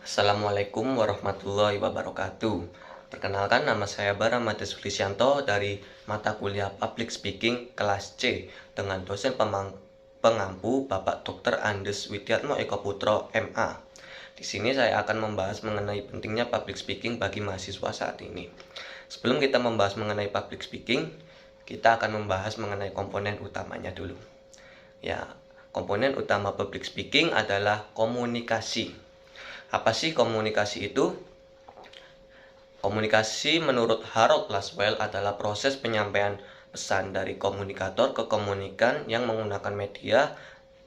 Assalamualaikum warahmatullahi wabarakatuh. Perkenalkan, nama saya Baramati Sulisyanto dari mata kuliah Public Speaking kelas C dengan dosen pengampu Bapak Dr. Andes Widiatmo Eko Putro, MA. Di sini saya akan membahas mengenai pentingnya public speaking bagi mahasiswa saat ini. Sebelum kita membahas mengenai public speaking, kita akan membahas mengenai komponen utamanya dulu. Ya, komponen utama public speaking adalah komunikasi. Apa sih komunikasi itu? Komunikasi menurut Harold Laswell adalah proses penyampaian pesan dari komunikator ke komunikan yang menggunakan media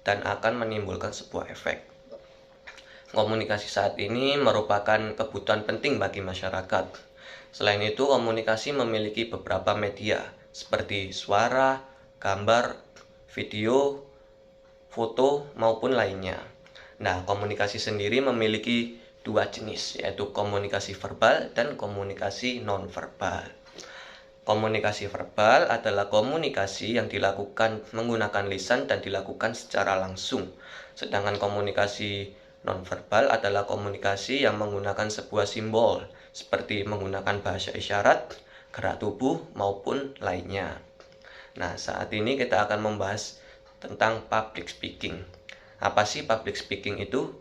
dan akan menimbulkan sebuah efek. Komunikasi saat ini merupakan kebutuhan penting bagi masyarakat. Selain itu, komunikasi memiliki beberapa media seperti suara, gambar, video, foto, maupun lainnya. Nah, komunikasi sendiri memiliki dua jenis, yaitu komunikasi verbal dan komunikasi non-verbal. Komunikasi verbal adalah komunikasi yang dilakukan menggunakan lisan dan dilakukan secara langsung. Sedangkan komunikasi non-verbal adalah komunikasi yang menggunakan sebuah simbol, seperti menggunakan bahasa isyarat, gerak tubuh, maupun lainnya. Nah, saat ini kita akan membahas tentang public speaking. Apa sih public speaking itu?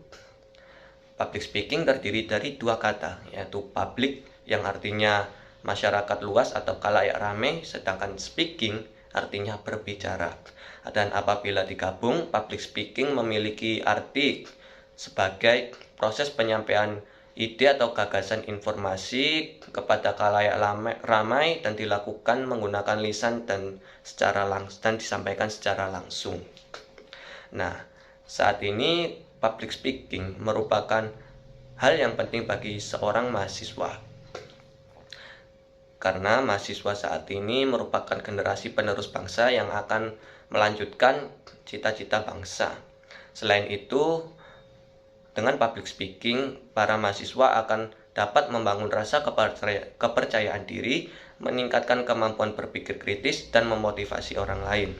Public speaking terdiri dari dua kata, yaitu public yang artinya masyarakat luas atau khalayak ramai, sedangkan speaking artinya berbicara. Dan apabila digabung, public speaking memiliki arti sebagai proses penyampaian ide atau gagasan informasi kepada khalayak ramai dan dilakukan menggunakan lisan dan disampaikan secara langsung. Nah, saat ini public speaking merupakan hal yang penting bagi seorang mahasiswa. Karena mahasiswa saat ini merupakan generasi penerus bangsa yang akan melanjutkan cita-cita bangsa. Selain itu, dengan public speaking, para mahasiswa akan dapat membangun rasa kepercayaan diri, meningkatkan kemampuan berpikir kritis, dan memotivasi orang lain.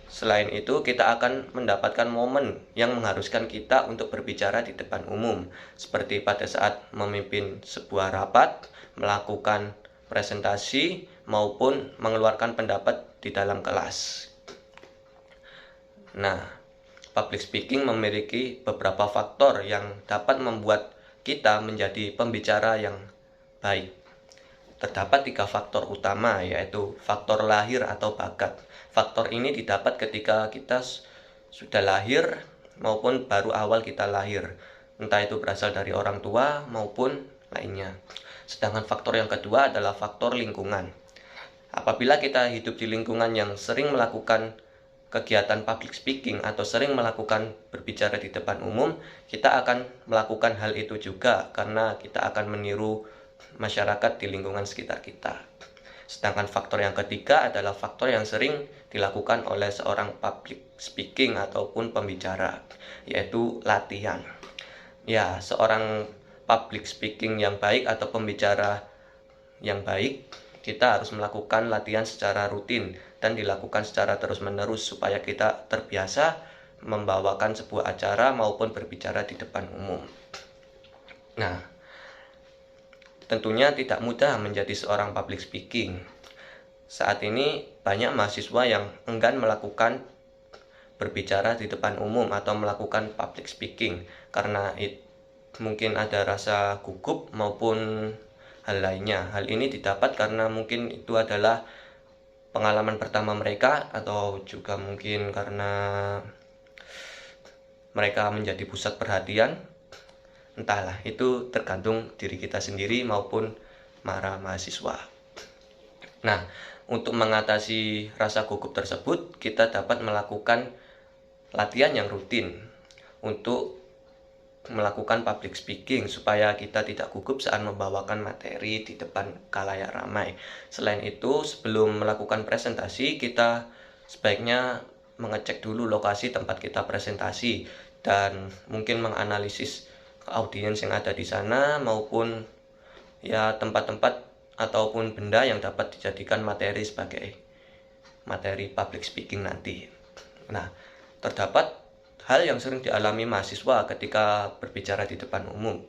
Selain itu, kita akan mendapatkan momen yang mengharuskan kita untuk berbicara di depan umum, seperti pada saat memimpin sebuah rapat, melakukan presentasi, maupun mengeluarkan pendapat di dalam kelas. Nah, public speaking memiliki beberapa faktor yang dapat membuat kita menjadi pembicara yang baik. Terdapat 3 faktor utama, yaitu faktor lahir atau bakat. Faktor ini didapat ketika kita sudah lahir maupun baru awal kita lahir, entah itu berasal dari orang tua maupun lainnya. Sedangkan faktor yang kedua adalah faktor lingkungan. Apabila kita hidup di lingkungan yang sering melakukan kegiatan public speaking atau sering melakukan berbicara di depan umum, kita akan melakukan hal itu juga karena kita akan meniru masyarakat di lingkungan sekitar kita. Sedangkan faktor yang ketiga adalah faktor yang sering dilakukan oleh seorang public speaking ataupun pembicara, yaitu latihan. Ya, seorang public speaking yang baik atau pembicara yang baik, kita harus melakukan latihan secara rutin dan dilakukan secara terus-menerus supaya kita terbiasa membawakan sebuah acara maupun berbicara di depan umum. Nah, tentunya tidak mudah menjadi seorang public speaking. Saat ini banyak mahasiswa yang enggan melakukan berbicara di depan umum atau melakukan public speaking karena mungkin ada rasa gugup maupun hal lainnya. Hal ini didapat karena mungkin itu adalah pengalaman pertama mereka atau juga mungkin karena mereka menjadi pusat perhatian. Entahlah, itu tergantung diri kita sendiri maupun para mahasiswa. Nah, untuk mengatasi rasa gugup tersebut, kita dapat melakukan latihan yang rutin untuk melakukan public speaking supaya kita tidak gugup saat membawakan materi di depan khalayak ramai. Selain itu, sebelum melakukan presentasi, kita sebaiknya mengecek dulu lokasi tempat kita presentasi dan mungkin menganalisis audiens yang ada di sana maupun ya tempat-tempat ataupun benda yang dapat dijadikan materi sebagai materi public speaking nanti. Nah, terdapat hal yang sering dialami mahasiswa ketika berbicara di depan umum,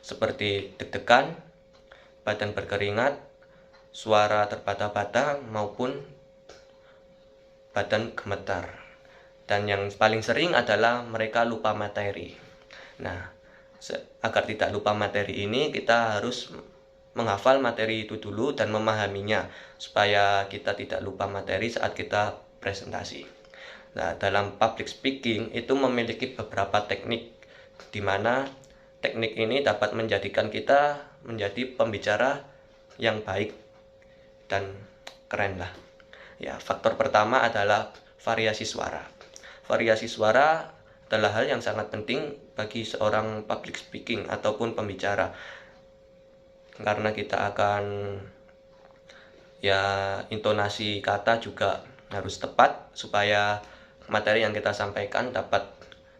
seperti deg-degan, badan berkeringat, suara terbata-bata, maupun badan gemetar. Dan yang paling sering adalah mereka lupa materi. Nah, agar tidak lupa materi ini, kita harus menghafal materi itu dulu dan memahaminya, supaya kita tidak lupa materi saat kita presentasi. Nah, dalam public speaking itu memiliki beberapa teknik, di mana teknik ini dapat menjadikan kita menjadi pembicara yang baik dan keren lah. Ya, faktor pertama adalah variasi suara. Variasi suara adalah hal yang sangat penting bagi seorang public speaking ataupun pembicara, karena kita akan intonasi kata juga harus tepat supaya materi yang kita sampaikan dapat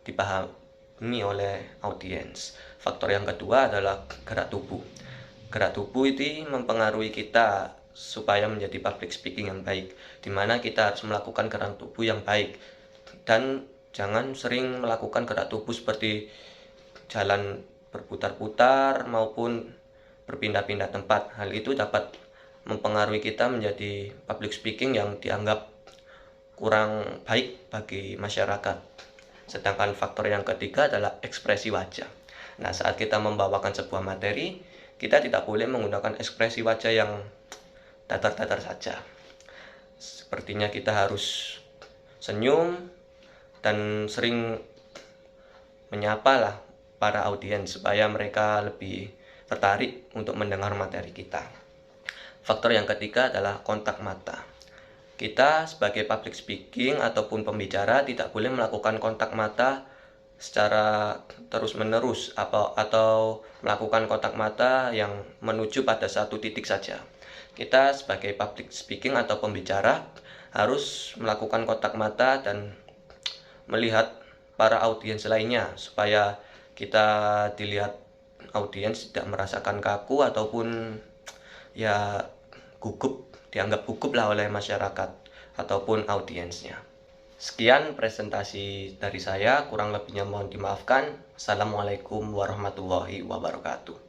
dipahami oleh audiens. Faktor yang kedua adalah gerak tubuh. Gerak tubuh itu mempengaruhi kita supaya menjadi public speaking yang baik, dimana kita harus melakukan gerak tubuh yang baik dan jangan sering melakukan gerak tubuh seperti jalan berputar-putar maupun berpindah-pindah tempat. Hal itu dapat mempengaruhi kita menjadi public speaking yang dianggap kurang baik bagi masyarakat. Sedangkan faktor yang ketiga adalah ekspresi wajah. Nah, saat kita membawakan sebuah materi, kita tidak boleh menggunakan ekspresi wajah yang datar-datar saja. Sepertinya kita harus senyum dan sering menyapa lah para audiens supaya mereka lebih tertarik untuk mendengar materi kita. Faktor yang ketiga adalah kontak mata. Kita sebagai public speaking ataupun pembicara tidak boleh melakukan kontak mata secara terus-menerus atau melakukan kontak mata yang menuju pada satu titik saja. Kita sebagai public speaking atau pembicara harus melakukan kontak mata dan melihat para audiens lainnya supaya kita dilihat audiens tidak merasakan kaku ataupun dianggap gugup lah oleh masyarakat ataupun audiensnya. Sekian presentasi dari saya, kurang lebihnya mohon dimaafkan. Assalamualaikum warahmatullahi wabarakatuh.